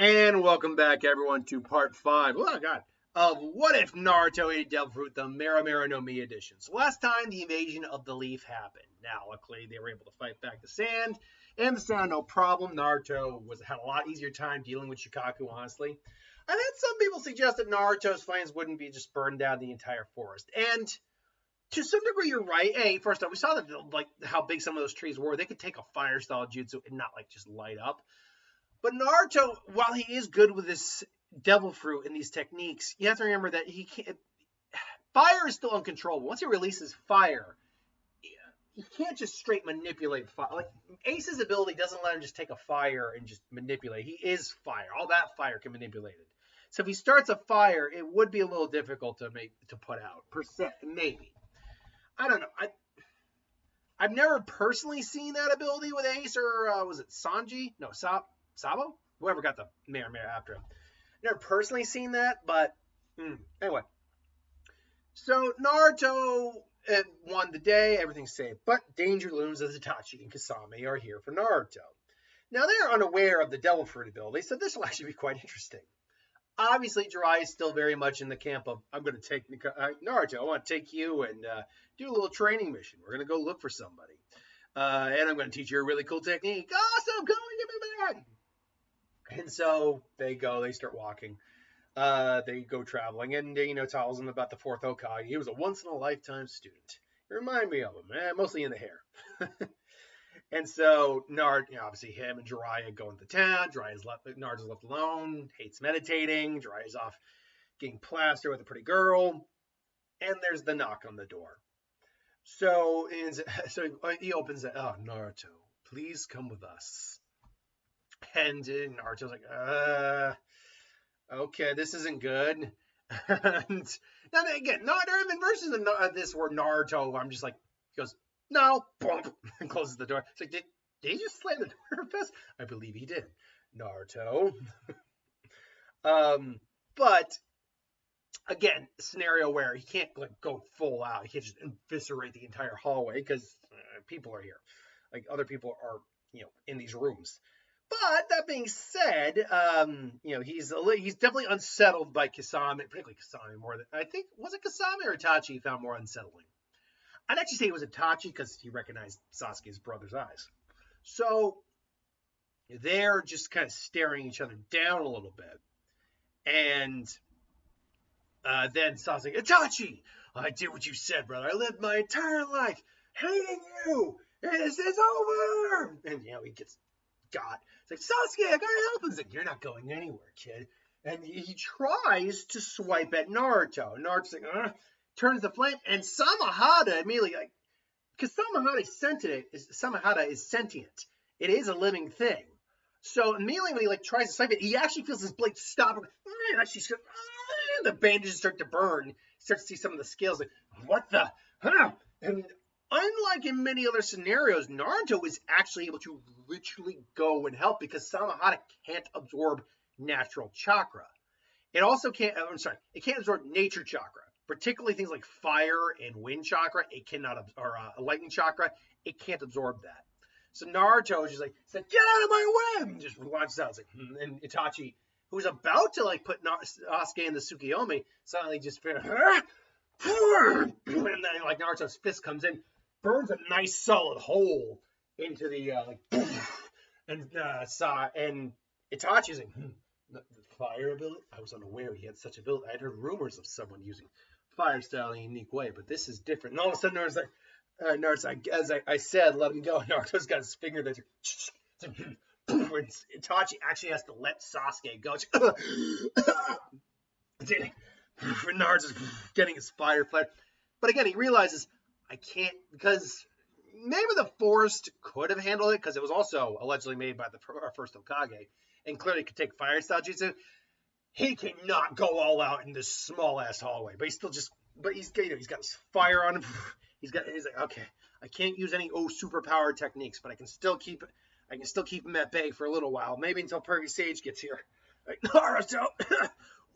And welcome back, everyone, to part 5, oh god, of What If Naruto Ate Devil Fruit, the Mera Mera no Mi edition. So last time, the invasion of the leaf happened. Now, luckily, they were able to fight back the sand, and the sand, no problem. Naruto had a lot easier time dealing with Shikaku, honestly. I've had some people suggest that Naruto's flames wouldn't be just burned down the entire forest. And to some degree, you're right. Hey, first off, we saw that like how big some of those trees were. They could take a fire style jutsu and not like just light up. But Naruto, while he is good with this devil fruit and these techniques, you have to remember that he can't. Fire is still uncontrollable. Once he releases fire, he can't just straight manipulate fire. Like Ace's ability doesn't let him just take a fire and just manipulate. He is fire. All that fire can manipulate it. So if he starts a fire, it would be a little difficult to put out. Maybe. I don't know. I've never personally seen that ability with Ace, or was it Sanji? No, Sabo? Whoever got the Mera Mera after him. Never personally seen that, but anyway. So Naruto won the day, everything's safe. But danger looms as Itachi and Kisame are here for Naruto. Now they're unaware of the Devil Fruit ability, so this will actually be quite interesting. Obviously, Jiraiya is still very much in the camp of, I'm going to take Naruto, I want to take you and do a little training mission. We're going to go look for somebody. And I'm going to teach you a really cool technique. Awesome, come and get me back. And so they start walking. They go traveling, and tells them about the fourth Hokage. He was a once-in-a-lifetime student. It reminded me of him, mostly in the hair. And so Naruto, obviously him and Jiraiya go into town. Naruto's left alone, hates meditating. Jiraiya's off getting plastered with a pretty girl. And there's the knock on the door. So he opens it. Oh, Naruto, please come with us. And Naruto's like, okay, this isn't good. And now again, not even versus this where Naruto, I'm just like, he goes, no, bump, and closes the door. It's like, did he just slam the door fast? I believe he did, Naruto. But again, scenario where he can't like go full out. He can't just eviscerate the entire hallway because people are here, like other people are, in these rooms. But that being said, he's definitely unsettled by Kisame, particularly Kisame more than I think. Was it Kisame or Itachi he found more unsettling? I'd actually say it was Itachi because he recognized Sasuke's brother's eyes. So they're just kind of staring each other down a little bit, and then Sasuke, Itachi, I did what you said, brother. I lived my entire life hating you. This is over. And he gets got. It's like, Sasuke, I gotta help him. He's like, you're not going anywhere, kid. And he tries to swipe at Naruto. Naruto's like, turns the flame, and Samahada immediately, like, because Samahada is sentient. It is a living thing. So immediately when he tries to swipe it, he actually feels his blade stop. The bandages start to burn. He starts to see some of the scales. Like, what the? And unlike in many other scenarios, Naruto is actually able to literally go and help because Samahada can't absorb natural chakra. It also can't, it can't absorb nature chakra, particularly things like fire and wind chakra. It cannot, or lightning chakra. It can't absorb that. So Naruto is just like, get out of my way! And just launches out. It's like, and Itachi, who's about to put Sasuke in the Tsukiyomi, suddenly just, and then Naruto's fist comes in, burns a nice solid hole into the and Itachi's like, the fire ability. I was unaware he had such ability. I had heard rumors of someone using fire style in a unique way, but this is different. And all of a sudden, Naruto's like, as I said, let him go. Naruto's got his finger there. Itachi actually has to let Sasuke go. Naruto's getting his fire flare, but again, he realizes, I can't, because maybe the forest could have handled it because it was also allegedly made by the first Hokage and clearly could take fire style jutsu. He cannot go all out in this small ass hallway, but he's got his fire on him. He's like, okay, I can't use any superpowered techniques, but I can still keep him at bay for a little while, maybe until Perky Sage gets here. Like, Naruto,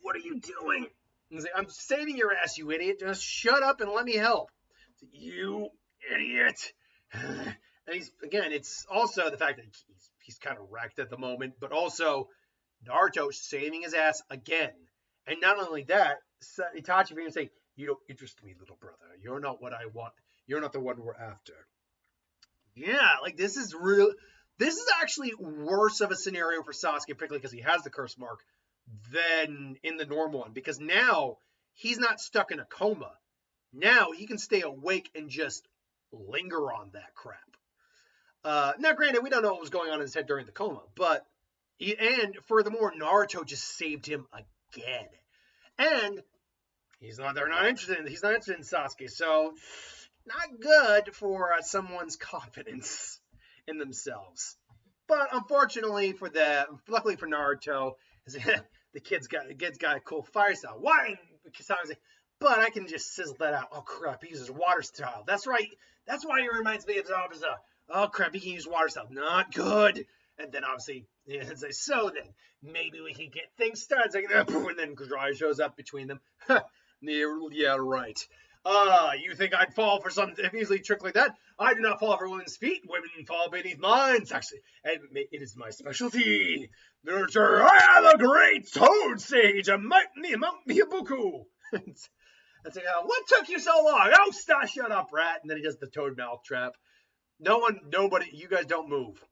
what are you doing? He's like, I'm saving your ass, you idiot. Just shut up and let me help. You idiot. And it's also the fact that he's kind of wrecked at the moment, but also Naruto saving his ass again. And not only that, Itachi even saying, "You don't interest me, little brother. You're not what I want. You're not the one we're after." Yeah, like this is real. This is actually worse of a scenario for Sasuke, particularly because he has the curse mark, than in the normal one. Because now he's not stuck in a coma. Now he can stay awake and just linger on that crap. Now, granted, we don't know what was going on in his head during the coma, but and furthermore, Naruto just saved him again, and he's not. They're not interested. He's not interested in Sasuke, so not good for someone's confidence in themselves. But unfortunately for them, luckily for Naruto, the kid's got a cool fire style. Why? Kisame's like, but I can just sizzle that out. Oh crap, he uses water style. That's right. That's why he reminds me of Zabuza. Oh crap, he can use water style. Not good. And then obviously, it's like, so then maybe we can get things started. Like, and then Jiraiya shows up between them. Yeah, right. You think I'd fall for some easily trick like that? I do not fall for women's feet. Women fall beneath mine. Actually, it is my specialty. I am a great toad sage. A Mount Miyabuku. It's like, what took you so long? Oh, stop, shut up, rat. And then he does the toad mouth trap. Nobody, you guys don't move.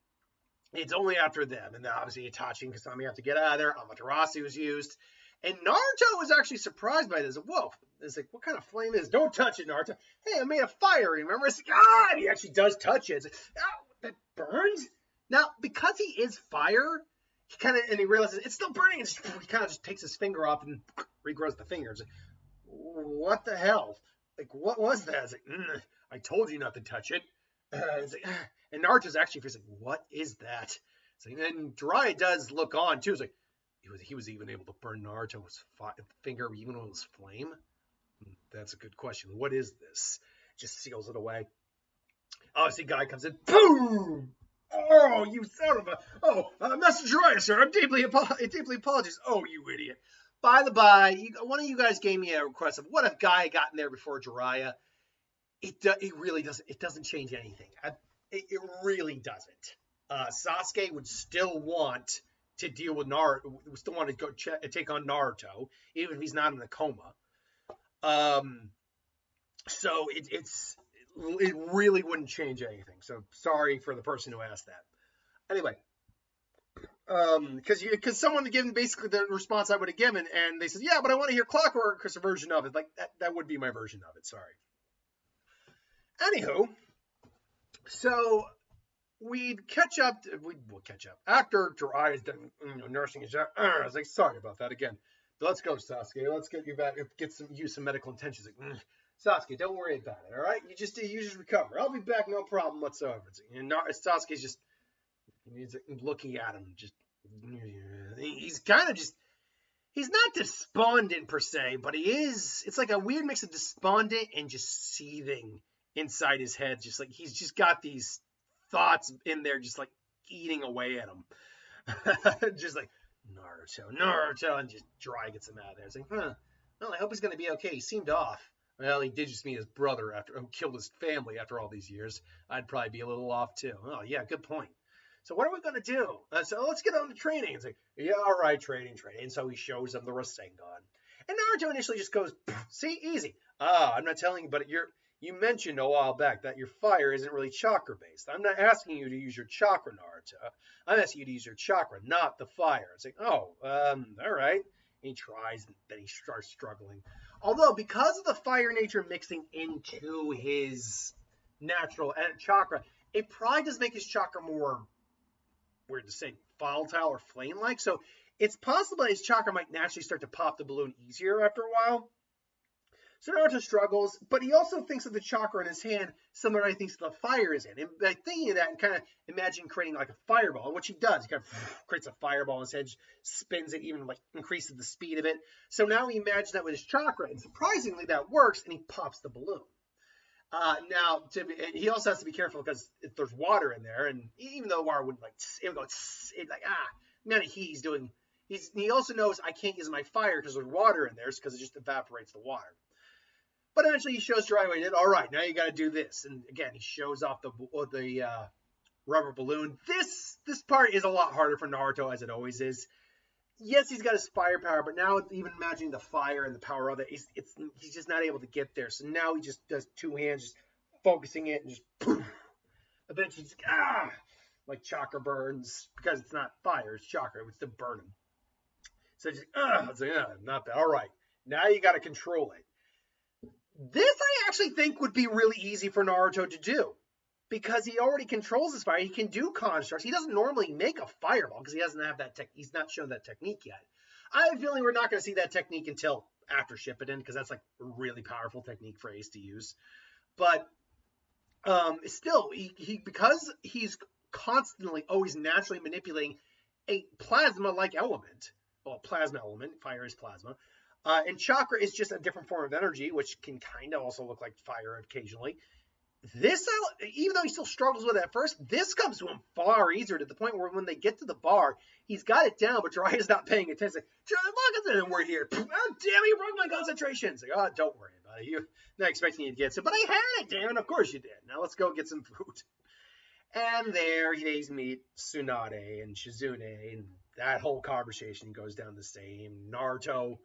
It's only after them. And then obviously Itachi and Kisame have to get out of there. Amaterasu was used. And Naruto was actually surprised by this. Whoa. It's like, what kind of flame is? Don't touch it, Naruto. Hey, I made a fire, remember? It's like, and he actually does touch it. It's like, that burns? Now, because he is fire, he realizes it's still burning. He kind of just takes his finger off and regrows the fingers. What the hell? Like, what was that? It's like, I told you not to touch it. It's like, and Naruto's actually like, what is that? It's like, and Jiraiya does look on too. It's like, he was even able to burn Naruto's finger even when it was flame. That's a good question. What is this? Just seals it away. Obviously, guy comes in. Boom! Oh, you son of a! Oh, Master Jiraiya, sir. I deeply apologize. Oh, you idiot! By the by, one of you guys gave me a request of what if Guy got in there before Jiraiya. It really doesn't. It doesn't change anything. It really doesn't. Sasuke would still want to deal with Naruto. Still want to go take on Naruto, even if he's not in a coma. So it really wouldn't change anything. So sorry for the person who asked that. Anyway, because someone given basically the response I would have given, and they said, yeah, but I want to hear Clockwork's version of it. Like that would be my version of it. Sorry. Anywho, so we'll catch up after Jiraiya's done, nursing his. I was like, sorry about that again. Let's go, Sasuke. Let's get you back. Use some medical intentions. Like, Sasuke, don't worry about it. All right, you just recover. I'll be back, no problem whatsoever. And Sasuke's just he's looking at him. Just he's kind of just. He's not despondent per se, but he is. It's like a weird mix of despondent and just seething inside his head. Just like he's just got these thoughts in there, just like eating away at him. Just like Naruto, and just Jiraiya gets him out of there. It's like, well, I hope he's gonna be okay. He seemed off. Well, he did just meet his brother who killed his family after all these years. I'd probably be a little off too. Oh yeah, good point. So what are we gonna do? So let's get on to training. It's like, yeah, all right, training. And so he shows him the rasengan. And Naruto initially just goes, see, easy. I'm not telling you, but you mentioned a while back that your fire isn't really chakra based. I'm not asking you to use your chakra, Naruto. I'm asking you to use your chakra, not the fire. It's like, all right. He tries, and then he starts struggling. Although, because of the fire nature mixing into his natural chakra, it probably does make his chakra more, weird to say, volatile or flame-like. So it's possible that his chakra might naturally start to pop the balloon easier after a while. So Naruto struggles, but he also thinks of the chakra in his hand similar to how he thinks the fire is in. And by thinking of that and kind of imagine creating like a fireball, which he does. He kind of creates a fireball in his head, spins it, even like increases the speed of it. So now he imagines that with his chakra, and surprisingly that works, and he pops the balloon. Now, he also has to be careful because if there's water in there, and even though water wouldn't it would go, man, he also knows I can't use my fire because there's water in there, because it just evaporates the water. But eventually he shows Jiraiya what he did. All right, now you got to do this. And again, he shows off the rubber balloon. This part is a lot harder for Naruto, as it always is. yes, he's got his firepower, but now even imagining the fire and the power of it, he's just not able to get there. So now he just does two hands, just focusing it, and just poof. Eventually, just, like chakra burns because it's not fire, it's chakra. It's the burning. So just it's like, not bad. All right, now you got to control it. This I actually think would be really easy for Naruto to do because he already controls his fire. He can do constructs. He doesn't normally make a fireball because he doesn't have that he's not shown that technique yet. I have a feeling we're not going to see that technique until after Shippuden because that's like a really powerful technique for Ace to use. But still, he because he's constantly always naturally manipulating a plasma-like element. Well, plasma element. Fire is plasma. And chakra is just a different form of energy, which can kind of also look like fire occasionally. This, even though he still struggles with it at first, this comes to him far easier to the point where when they get to the bar, he's got it down, but Jiraiya's not paying attention. Look at it, we're here. Oh, damn, you broke my concentration. It's like, oh, don't worry about it. You're not expecting you to get it. But I had it, damn it. Of course you did. Now let's go get some food. And there they meet Tsunade and Shizune, and that whole conversation goes down the same. Naruto.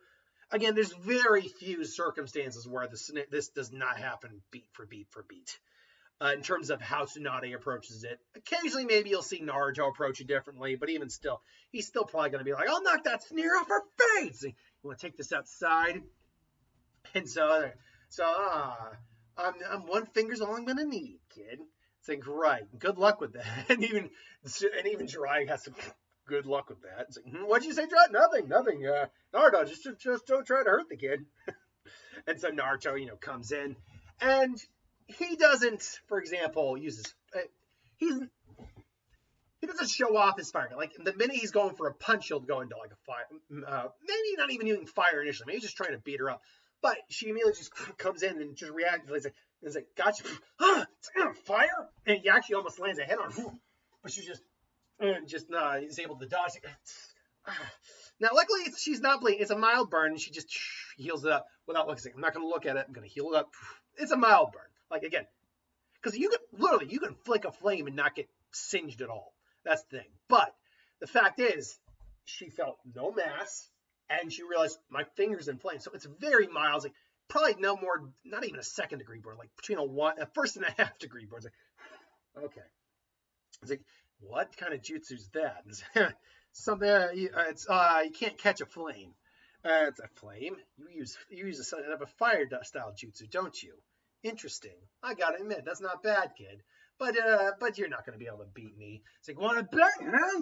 Again, there's very few circumstances where this does not happen beat for beat for beat. In terms of how Tsunade approaches it. Occasionally, maybe you'll see Naruto approach it differently, but even still, he's still probably going to be like, I'll knock that sneer off her face! You want to take this outside? And I'm one finger's all I'm going to need, kid. It's like, right, good luck with that. And even Jiraiya has to... Good luck with that. It's like, what'd you say, John? Nothing. Naruto, just don't try to hurt the kid. And so Naruto, comes in, and he doesn't, for example, he doesn't show off his fire. Like the minute he's going for a punch, he'll go into like a fire. Maybe not even using fire initially. Maybe he's just trying to beat her up. But she immediately just comes in and just reacts. It's like, gotcha. Fire, and he actually almost lands a head on her. But she's just. Is able to dodge. Now, luckily, she's not bleeding. It's a mild burn, and she just heals it up without looking. I'm not going to look at it. I'm going to heal it up. It's a mild burn. Like, again, because you can flick a flame and not get singed at all. That's the thing. But the fact is, she felt no mass, and she realized my finger's in flame. So it's very mild. It's like probably no more, not even a second degree burn, like between a first and a half degree burn. It's like, okay. It's like, what kind of jutsu is that? Something you can't catch a flame. It's a flame. You use a sort of a fire style jutsu, don't you? Interesting. I gotta admit, that's not bad, kid. But you're not gonna be able to beat me. It's like, want to bet?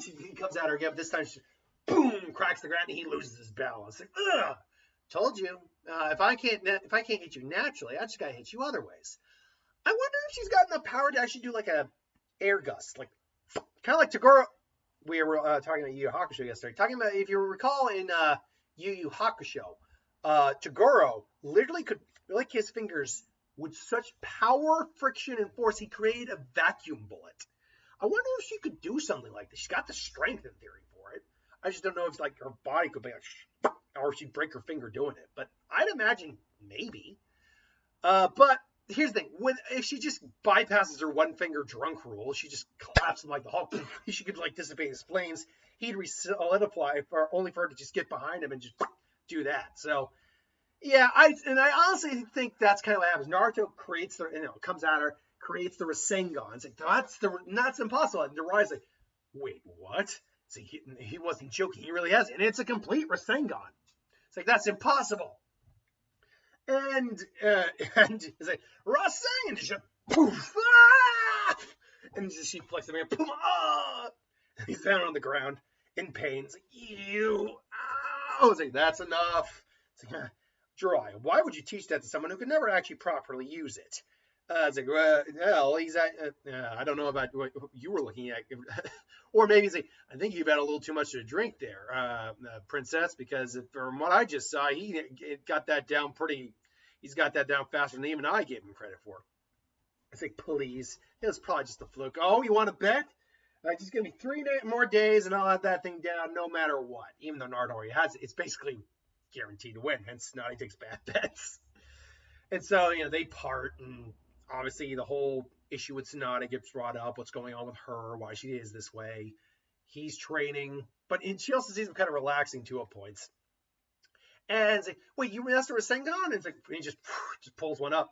He comes at her again. But this time, she boom, cracks the ground, and he loses his balance. Like, ugh. Told you. If I can't hit you naturally, I just gotta hit you other ways. I wonder if she's got enough power to actually do like a air gust, like. Kind of like Toguro, we were talking about Yu Yu Hakusho yesterday. Talking about, if you recall in Yu Yu Hakusho, Toguro literally could lick his fingers with such power, friction, and force, he created a vacuum bullet. I wonder if she could do something like this. She's got the strength in theory for it. I just don't know if like her body could be like, or if she'd break her finger doing it. But I'd imagine maybe. But here's the thing, if she just bypasses her one finger drunk rule, she just collapses him like the Hulk, she could like dissipate his flames, he'd solidify only for her to just get behind him and just do that. So yeah, I honestly think that's kind of what happens. Naruto creates comes at her, creates the rasengan. It's like, that's impossible. And Jiraiya's like, wait, what? So he wasn't joking, he really has it. And it's a complete rasengan. It's like, that's impossible. And it's like, Rasengan, and she poof, and she flicks him and poof, he's down on the ground in pain. It's like, it's like, that's enough. It's like, Jiraiya, why would you teach that to someone who could never actually properly use it? It's like, well, he's I don't know about what you were looking at. Or maybe he's like, I think you've had a little too much to drink there, princess, because from what I just saw, he got that down he's got that down faster than even I gave him credit for. It's like, please, it was probably just a fluke. Oh, you want to bet? Just give me 3 more days and I'll have that thing down no matter what. Even though Naruto already has it, it's basically guaranteed to win. Hence, Snotty takes bad bets. And so, they part, and obviously the whole issue with Tsunade gets brought up, what's going on with her, why she is this way. he's training, but she also sees him kind of relaxing to a point. And it's like, wait, you master a rasengan? And it's like, he just pulls one up.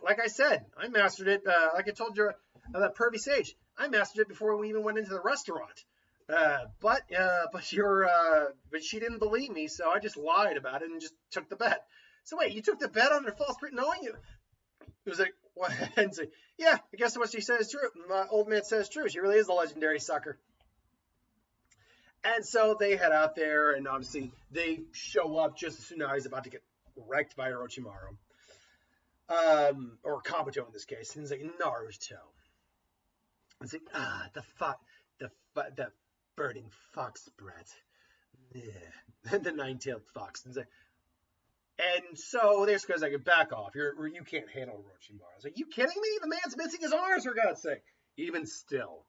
Like I said, I mastered it. Like I told you, that pervy sage, I mastered it before we even went into the restaurant. But she didn't believe me, so I just lied about it and just took the bet. So wait, you took the bet under false knowing you? It was like, what? And it's like, yeah, I guess what she said is true. My old man says true. She really is a legendary sucker. And so they head out there, and obviously they show up just as soon as he's about to get wrecked by Orochimaru. Or Kabuto in this case. And he's like, Naruto. It's like, the burning fox brat. Yeah. The nine-tailed fox. And so there's goes like, back off. You can't handle Orochimaru. I was like, you kidding me? The man's missing his arms, for God's sake. Even still,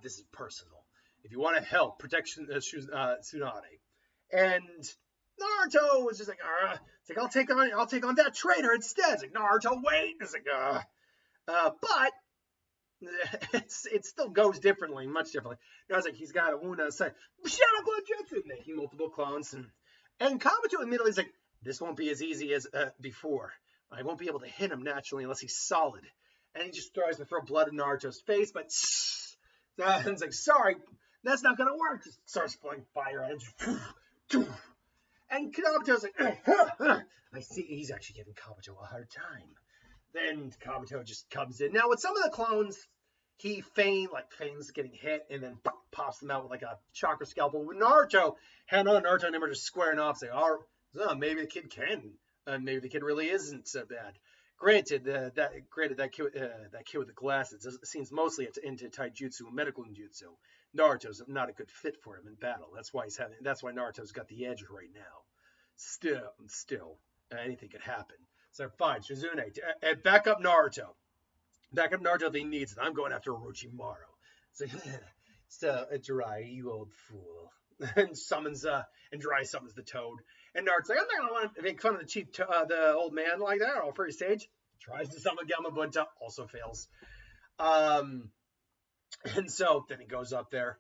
this is personal. If you want to help, protection Tsunade. And Naruto was just like, it's like, I'll take on that traitor instead. It's like, Naruto, wait. It's like, but it still goes differently, much differently. I was like, he's got a wound on his side. Shadow Clone Jutsu, making multiple clones. And Kabuto admittedly is like, this won't be as easy as before. I won't be able to hit him naturally unless he's solid. And he just tries to throw blood in Naruto's face, but it's like, sorry, that's not going to work. Just starts flowing fire at him. And Kabuto's like, I see he's actually giving Kabuto a hard time. Then Kabuto just comes in. Now, with some of the clones, he feigns getting hit and then pops them out with like a chakra scalpel. With Naruto, Naruto and him are just squaring off, saying, oh, maybe the kid can. Maybe the kid really isn't so bad. Granted, that kid with the glasses seems mostly into taijutsu and medical ninjutsu. Naruto's not a good fit for him in battle. That's why Naruto's got the edge right now. Still, anything could happen. So fine, Shizune, back up Naruto. Back up Naruto if he needs it. I'm going after Orochimaru. So Jiraiya, you old fool. And Jiraiya summons the Toad. And Naruto's like, I'm not going to want to make fun of the old man like that on first stage. Tries to summon Gamabunta, also fails. And so then he goes up there.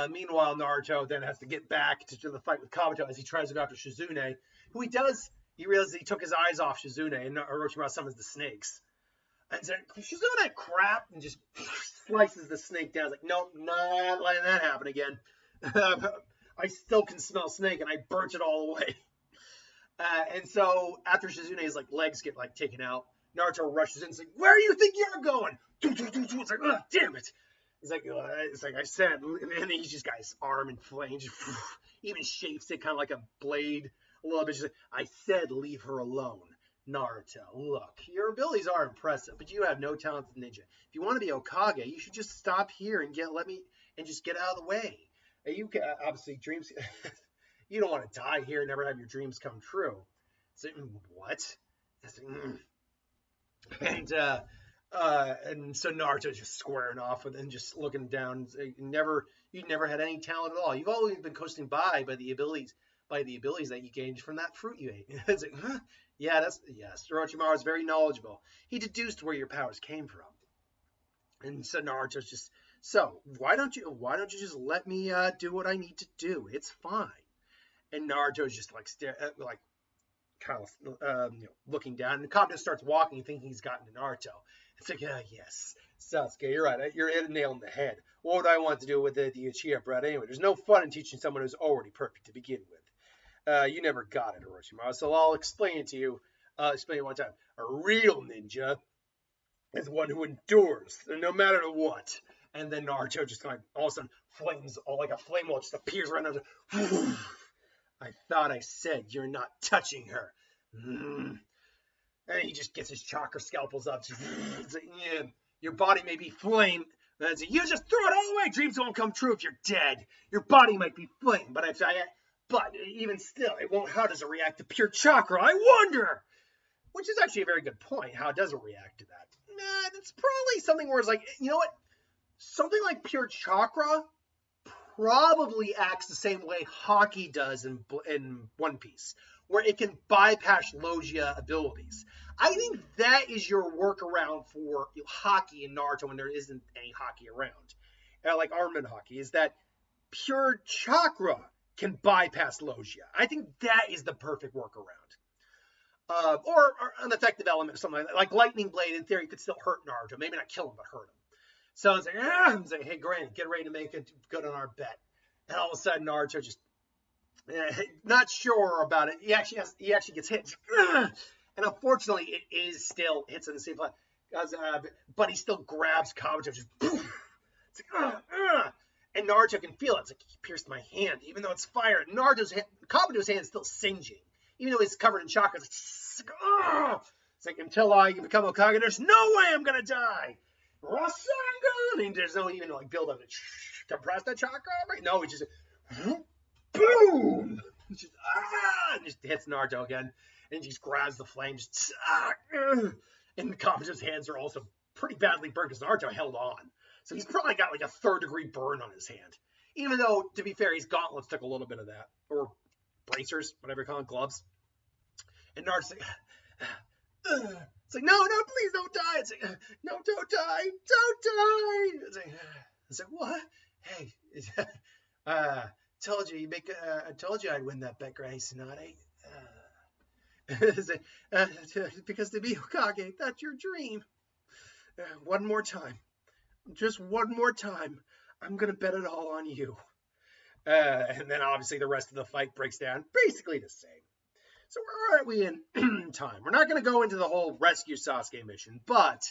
Meanwhile, Naruto then has to get back to the fight with Kabuto as he tries to go after Shizune, who he realizes he took his eyes off Shizune, and Orochimaru summons the snakes. And so Shizune crap and just slices the snake down. It's like, nope, not letting that happen again. I still can smell snake, and I burnt it all away. And so after Shizune's legs get taken out, Naruto rushes in and is like, where do you think you're going? It's like, oh, damn it. It's like I said, and he's just got his arm in flames, even shapes it kind of like a blade a little bit. She's like, I said leave her alone. Naruto, look, your abilities are impressive, but you have no talent as a ninja. If you want to be Hokage, you should just stop here and just get out of the way. You can, obviously, dreams, you don't want to die here and never have your dreams come true. So, what? And so Naruto's just squaring off and then just looking down. You never had any talent at all. You've always been coasting by the abilities that you gained from that fruit you ate. It's like, huh? Yes, Orochimaru is very knowledgeable. He deduced where your powers came from. And so Naruto's just, so why don't you just let me do what I need to do? It's fine. And Naruto's just looking down, and Kabuto starts walking, thinking he's gotten to Naruto. It's like, yes, Sasuke, you're right. You're hit a nail in the head. What would I want to do with the Uchiha brat anyway? There's no fun in teaching someone who's already perfect to begin with. You never got it, Orochimaru, so I'll explain it to you. Explain it one time. A real ninja is one who endures, no matter what. And then Naruto just all of a sudden flames, like a flame wall just appears right now. I thought I said you're not touching her. And he just gets his chakra scalpels up. It's like, yeah, your body may be flame. Like, you just throw it all away. Dreams won't come true if you're dead. Your body might be flame, but even still, it won't. How does it react to pure chakra? I wonder. Which is actually a very good point. How does it react to that? It's probably something where it's like, you know what? Something like pure chakra probably acts the same way Haki does in One Piece, where it can bypass Logia abilities. I think that is your workaround for Haki and Naruto when there isn't any Haki around. like armament hockey, is that pure chakra can bypass Logia. I think that is the perfect workaround. Or an effective element or something like that. Like Lightning Blade, in theory, could still hurt Naruto. Maybe not kill him, but hurt him. So it's like, hey, Granny, get ready to make it good on our bet. And all of a sudden, Naruto just not sure about it. He actually gets hit. And unfortunately, it is still hits in the same place. But he still grabs Kabuto. Just, it's like, and Naruto can feel it. It's like, he pierced my hand, even though it's fire. Kabuto's hand is still singeing, even though he's covered in chakra. It's like, until I become Hokage, there's no way I'm gonna die. Rasengan! And there's no even like build up to press that chakra. Right? No, he just boom. Just and just hits Naruto again, and he just grabs the flame. Just and Kabuto's hands are also pretty badly burned because Naruto held on. So he's probably got like a 3rd-degree burn on his hand. Even though, to be fair, his gauntlets took a little bit of that. Or bracers, whatever you call it, gloves. And Naruto's like, it's like, no, please don't die. It's like, no, don't die. It's like, what? Hey, told you, I told you I'd win that bet, Granny Tsunade. Because to be Hokage, that's your dream. One more time. Just one more time. I'm going to bet it all on you. And then obviously the rest of the fight breaks down. Basically the same. So where are we in time? We're not going to go into the whole rescue Sasuke mission, but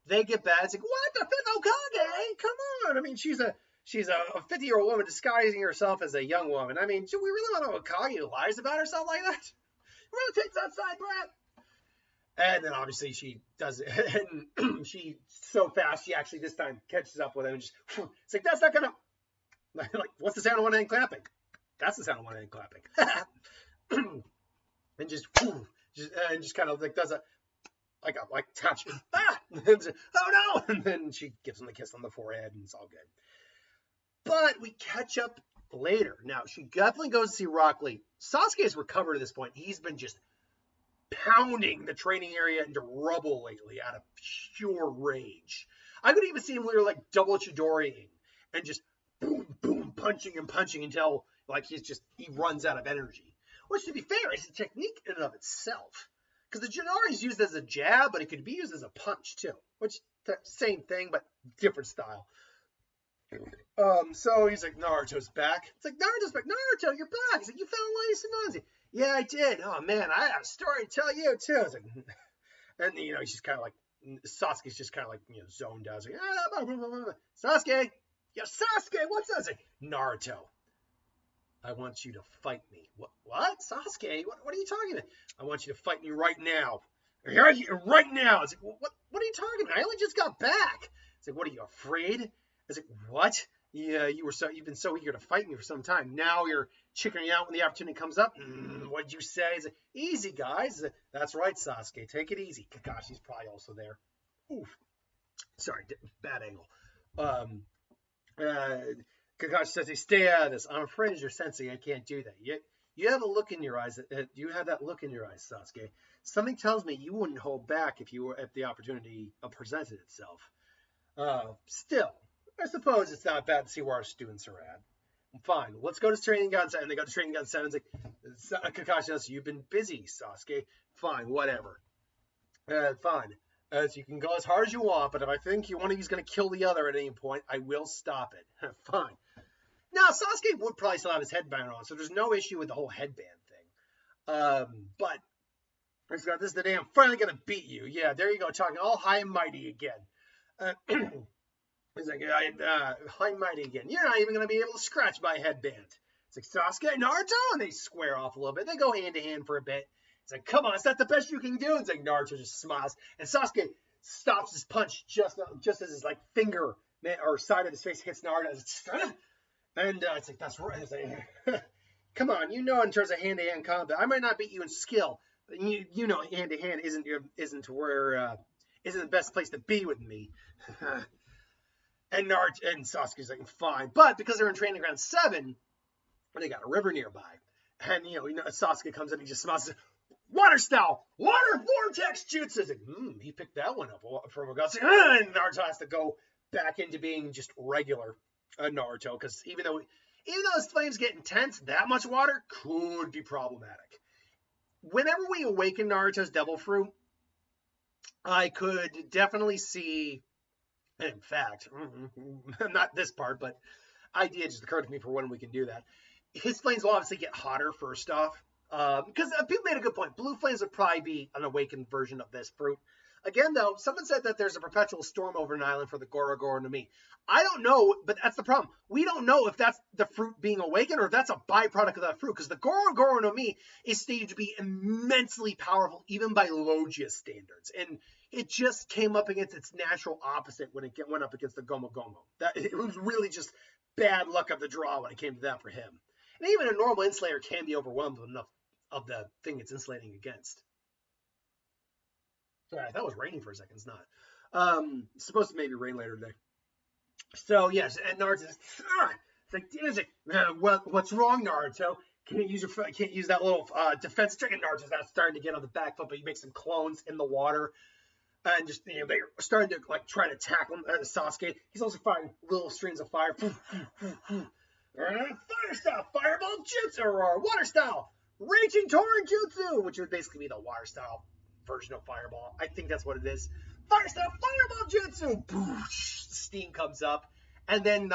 they get back. It's like, what? The 5th Hokage? Come on. I mean, she's a 50-year-old woman disguising herself as a young woman. I mean, do we really want a Hokage who lies about herself like that? Really takes that side breath. And then obviously she does it, and she's so fast, she actually this time catches up with him and just, it's like, that's not gonna, like, what's the sound of one hand clapping? That's the sound of one hand clapping. And just kind of like does a, like touch, oh no, and then she gives him a kiss on the forehead, and it's all good. But we catch up later. Now, she definitely goes to see Rock Lee. Sasuke has recovered at this point. He's been just pounding the training area into rubble lately out of pure rage. I could even see him literally like double Chidoriing and just boom, boom, punching until like he runs out of energy. Which, to be fair, is a technique in and of itself. Because the Jinari is used as a jab, but it could be used as a punch too. Which, same thing, but different style. So he's like, Naruto's back. It's like, Naruto's back. Naruto, you're back. He's like, you found Lady Tsunade. Yeah, I did. Oh, man, I have a story to tell you, too. It's like, and, he's just kind of like, Sasuke's just kind of like, zoned out. He's like, Sasuke. Yeah, Sasuke, what's that? It's like, Naruto, I want you to fight me. What? Sasuke? What are you talking about? I want you to fight me right now. Right now. It's like, what are you talking about? I only just got back. It's like, what are you, afraid? It's like, what? Yeah, you've been so eager to fight me for some time. Now you're chickening out when the opportunity comes up. What'd you say? It's like, easy, guys. That's right, Sasuke. Take it easy. Kakashi's probably also there. Oof. Sorry, bad angle. Kakashi says, hey, stay out of this. I'm afraid as you're sensing, I can't do that. You have a look in your eyes. You have that look in your eyes, Sasuke. Something tells me you wouldn't hold back if the opportunity presented itself. Still, I suppose it's not bad to see where our students are at. Fine, let's go to Training Gun 7. And they go to Training Gun 7. It's like, Kakashi says, you've been busy, Sasuke. Fine, whatever. Fine. You can go as hard as you want, but if I think one of you is going to kill the other at any point, I will stop it. Fine. Now, Sasuke would probably still have his headband on, so there's no issue with the whole headband thing. But he's got, this is the day I'm finally going to beat you. Yeah, there you go, talking all high and mighty again. He's like, high and mighty again. You're not even going to be able to scratch my headband. It's like, Sasuke, Naruto, and they square off a little bit. They go hand to hand for a bit. It's like, come on, is that the best you can do? It's like Naruto just smiles, and Sasuke stops his punch just as his like finger or side of his face hits Naruto. And it's like, that's right. It's like, come on, in terms of hand-to-hand combat, I might not beat you in skill, but hand-to-hand isn't the best place to be with me. And Naruto and Sasuke's like, fine, but because they're in Training Ground 7, they got a river nearby, and Sasuke comes in, he just smiles. Water style, water vortex jutsu. Like, he picked that one up from a guy. And Naruto has to go back into being just regular. Naruto, because even though his flames get intense, that much water could be problematic. Whenever we awaken Naruto's devil fruit, I could definitely see, in fact, not this part, but idea just occurred to me for when we can do that. His flames will obviously get hotter first off, because people made a good point. Blue flames would probably be an awakened version of this fruit. Again, though, someone said that there's a perpetual storm over an island for the Goro Goro no Mi. I don't know, but that's the problem. We don't know if that's the fruit being awakened or if that's a byproduct of that fruit, because the Goro Goro no Mi is stated to be immensely powerful, even by Logia standards. And it just came up against its natural opposite when it went up against the Gomu Gomu. It was really just bad luck of the draw when it came to that for him. And even a normal Inslayer can be overwhelmed with enough of the thing it's insulating against. Sorry, I thought it was raining for a second. It's not. It's supposed to maybe rain later today. So, yes, and Naruto's it's like, what's wrong, Naruto? Can't use that little defense trick. And Naruto's not starting to get on the back foot, but he makes some clones in the water. And just, they're starting to, like, try to tackle him. Sasuke, he's also firing little streams of fire. Fire style, fireball jutsu, or water style, raging torrent jutsu, which would basically be the water style version of fireball. I think that's what it is. Fire style, fireball jutsu. Boosh, steam comes up, and then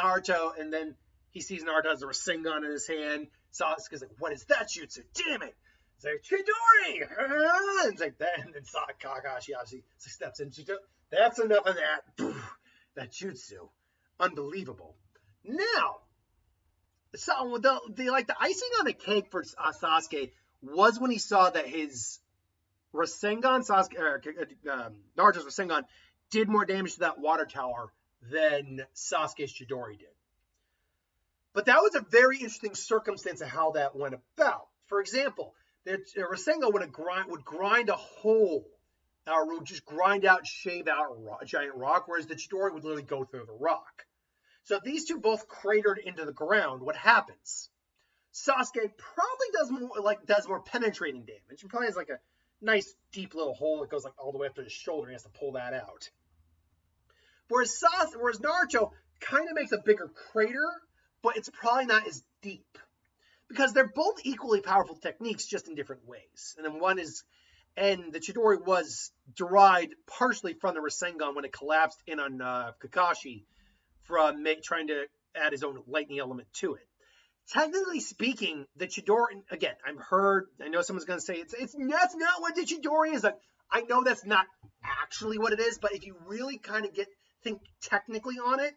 he sees Naruto has a rasengan in his hand. Sasuke's like, what is that jutsu? Damn it. It's like, Chidori! It's like that, and then Kakashi obviously steps in. That's enough of that. That jutsu. Unbelievable. Now, so the icing on the cake for Sasuke was when he saw that his Rasengan, Naruto's Rasengan, did more damage to that water tower than Sasuke's Chidori did. But that was a very interesting circumstance of how that went about. For example, the Rasengan would grind a hole, or would just grind out, shave out a giant rock, whereas the Chidori would literally go through the rock. So if these two both cratered into the ground, what happens? Sasuke probably does more penetrating damage. He probably has like a nice deep little hole that goes like all the way up to his shoulder. He has to pull that out. Whereas Naruto kind of makes a bigger crater, but it's probably not as deep. Because they're both equally powerful techniques, just in different ways. And the Chidori was derived partially from the Rasengan when it collapsed in on Kakashi from trying to add his own lightning element to it. Technically speaking, the Chidori, again, I know someone's going to say that's not what the Chidori is. Like, I know that's not actually what it is, but if you really kind of think technically on it,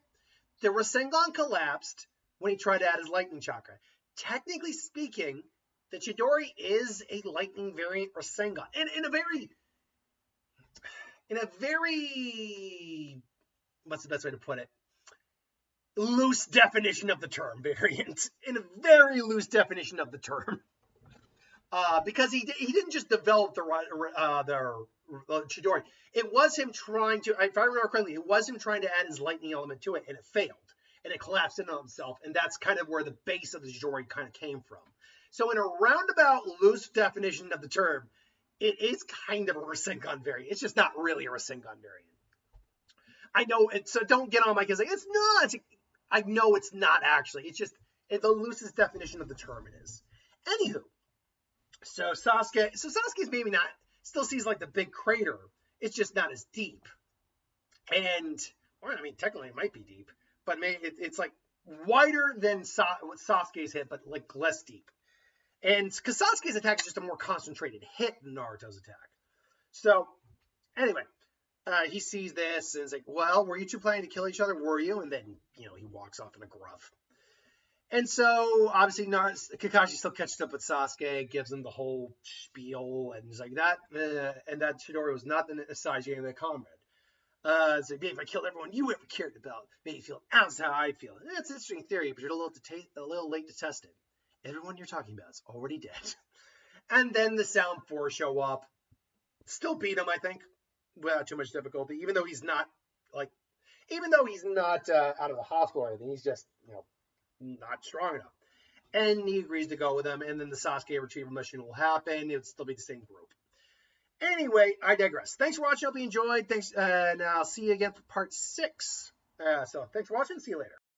the Rasengan collapsed when he tried to add his lightning chakra. Technically speaking, the Chidori is a lightning variant Rasengan. And in a very, what's the best way to put it? Loose definition of the term variant. In a very loose definition of the term. Because he didn't just develop the Chidori. It was him trying to, if I remember correctly, it was him trying to add his lightning element to it, and it failed. And it collapsed in on himself, and that's kind of where the base of the Chidori kind of came from. So in a roundabout loose definition of the term, it is kind of a Rasengan variant. It's just not really a Rasengan variant. I know it, so don't get on my case like it's not. I know it's not actually. It's just the loosest definition of the term it is. Anywho, so Sasuke's maybe not, still sees like the big crater. It's just not as deep. And, well, I mean, technically it might be deep, but maybe it's like wider than Sasuke's hit, but like less deep. And because Sasuke's attack is just a more concentrated hit than Naruto's attack. So, anyway, he sees this and is like, well, were you two planning to kill each other? Were you? And then, he walks off in a gruff. And so, obviously, Kakashi still catches up with Sasuke, gives him the whole spiel, and he's like, that Chidori was not the Asagi and the comrade. It's like, if I killed everyone you ever cared about, made you feel that's how I feel. That's an interesting theory, but you're a little late to test it. Everyone you're talking about is already dead. And then the Sound Force show up. Still beat him, I think, without too much difficulty, even though he's not out of the hospital or anything. He's just, not strong enough. And he agrees to go with them, and then the Sasuke retrieval mission will happen. It would still be the same group. Anyway, I digress. Thanks for watching. Hope you enjoyed. Thanks, and I'll see you again for part 6. So thanks for watching. See you later.